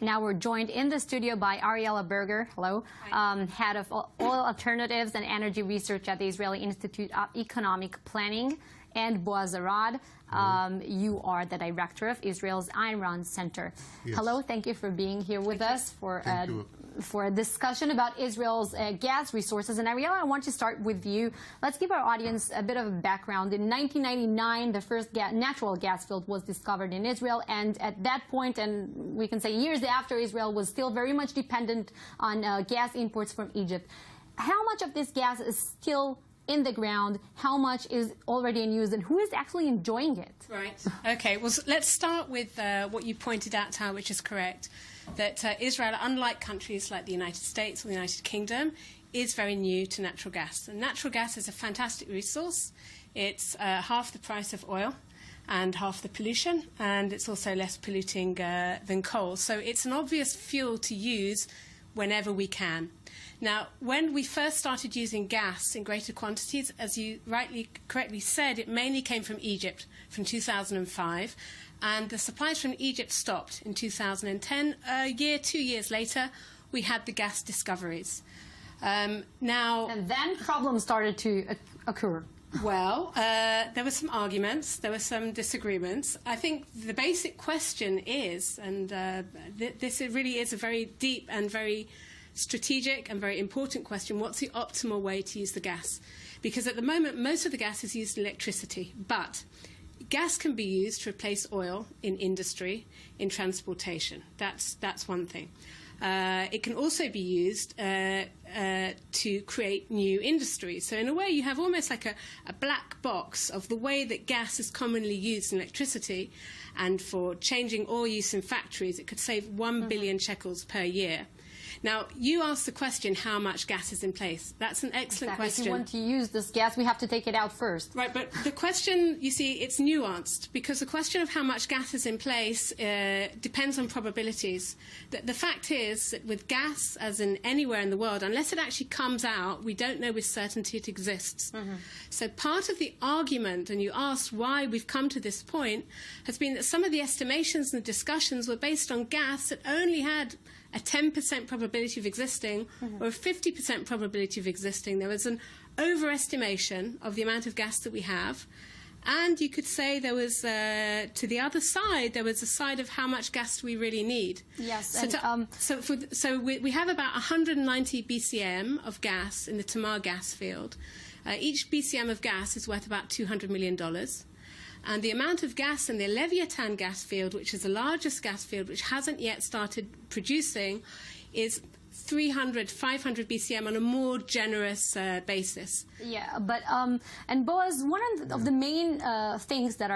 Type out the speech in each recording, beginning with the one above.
Now we're joined in the studio by Ariella Berger, hello, head of oil alternatives and energy research at the Israeli Institute of Economic Planning, and Boaz Arad, you are the director of Israel's Iran Center. Yes. Hello, thank you for being here with us for a discussion about Israel's gas resources. And Ariella, I want to start with you. Let's give our audience a bit of a background. In 1999, the first natural gas field was discovered in Israel, and at that point, and we can say years after, Israel was still very much dependent on gas imports from Egypt. How much of this gas is still in the ground? How much is already in use, and who is actually enjoying it? Right. Okay. Well, let's start with what you pointed out, Tal, which is correct, that Israel, unlike countries like the United States or the United Kingdom, is very new to natural gas. And natural gas is a fantastic resource. It's half the price of oil and half the pollution, and it's also less polluting than coal. So it's an obvious fuel to use whenever we can. Now, when we first started using gas in greater quantities, as you correctly said, it mainly came from Egypt from 2005, and the supplies from Egypt stopped in 2010. A year, 2 years later, we had the gas discoveries. And then problems started to occur. Well, there were some arguments, there were some disagreements. I think the basic question is, and this really is a very deep and very strategic and very important question: what's the optimal way to use the gas? Because at the moment, most of the gas is used in electricity, but gas can be used to replace oil in industry, in transportation. That's one thing. It can also be used to create new industries. So in a way, you have almost like a black box of the way that gas is commonly used in electricity, and for changing oil use in factories, it could save 1 billion shekels per year. Now, you asked the question, how much gas is in place? That's an excellent question. If you want to use this gas, we have to take it out first. Right, but the question, you see, it's nuanced, because the question of how much gas is in place depends on probabilities. The fact is that with gas, as in anywhere in the world, unless it actually comes out, we don't know with certainty it exists. So part of the argument, and you asked why we've come to this point, has been that some of the estimations and discussions were based on gas that only had a 10% probability of existing or a 50% probability of existing. There was an overestimation of the amount of gas that we have. And you could say there was, to the other side, there was a side of how much gas we really need. Yes. So we have about 190 BCM of gas in the Tzemach gas field. Each BCM of gas is worth about $200 million. And the amount of gas in the Leviathan gas field, which is the largest gas field, which hasn't yet started producing, is 300, 500 BCM on a more generous basis. Yeah, but and Boaz, one of the main things that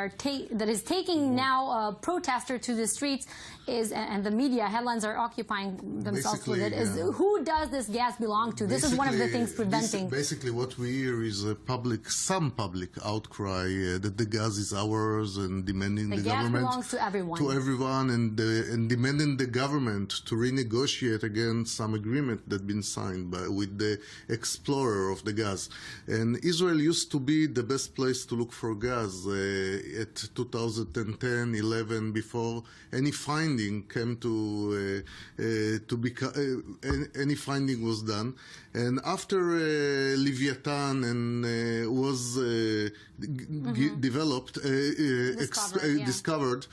is taking now protesters to the streets is, and the media headlines are occupying themselves with it, is who does this gas belong to? This is one of the things preventing. Basically, what we hear is some public outcry that the gas is ours, and demanding the government. The gas belongs to everyone. To everyone, and demanding the government to renegotiate again some agreement that been signed with the explorer of the gas. And Israel used to be the best place to look for gas at 2010, 11, before any finding came to any finding was done. And after Leviathan and was developed, discovered,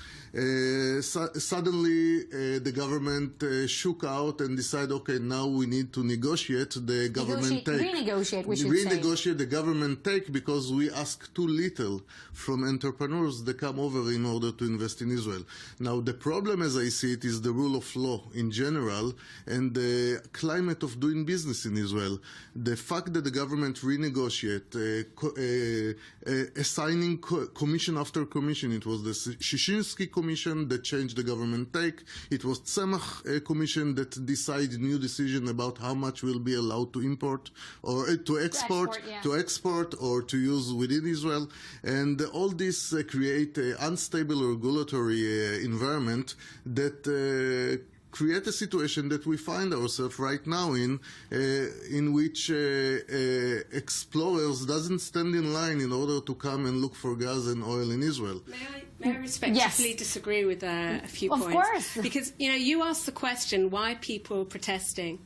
suddenly the government shook out and decided, okay, now we need to negotiate. The government renegotiate the government take, because we ask too little from entrepreneurs that come over in order to invest in Israel. Now, the problem, as I see it, is the rule of law in general and the climate of doing business in Israel. The fact that the government renegotiate, assigning commission after commission. It was the Shishinsky Commission that changed the government take. It was Tzemach Commission that decided new decision about how much will be allowed to import or to export or to use within Israel. And all this create an unstable regulatory environment that create a situation that we find ourselves right now in which explorers doesn't stand in line in order to come and look for gas and oil in Israel. May I respectfully disagree with a few points? Of course. Because, you asked the question, why people protesting?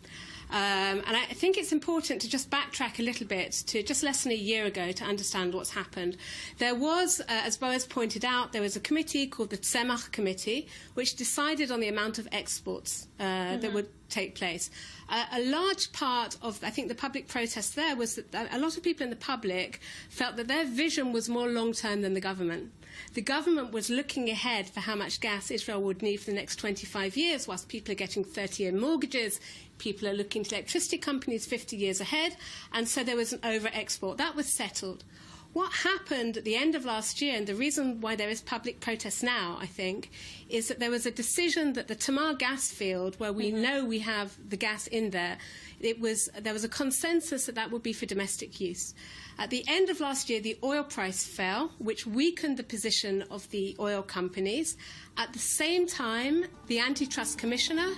And I think it's important to just backtrack a little bit to just less than a year ago to understand what's happened. There was, as Boaz pointed out, there was a committee called the Tzemach committee, which decided on the amount of exports that would take place. A large part of, I think, the public protest there was that a lot of people in the public felt that their vision was more long-term than the government. The government was looking ahead for how much gas Israel would need for the next 25 years, whilst people are getting 30-year mortgages. People are looking to electricity companies 50 years ahead, and so there was an over-export. That was settled. What happened at the end of last year, and the reason why there is public protest now, I think, is that there was a decision that the Tamar gas field, where we know we have the gas in there, there was a consensus that that would be for domestic use. At the end of last year, the oil price fell, which weakened the position of the oil companies. At the same time, the antitrust commissioner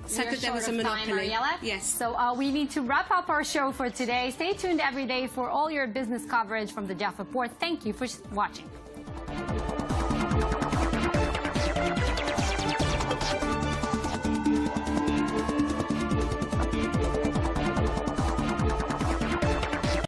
said that there was a monopoly. Ariella? Yes. So we need to wrap up our show for today. Stay tuned every day for all your business coverage from the Jaffa Port. Thank you for watching.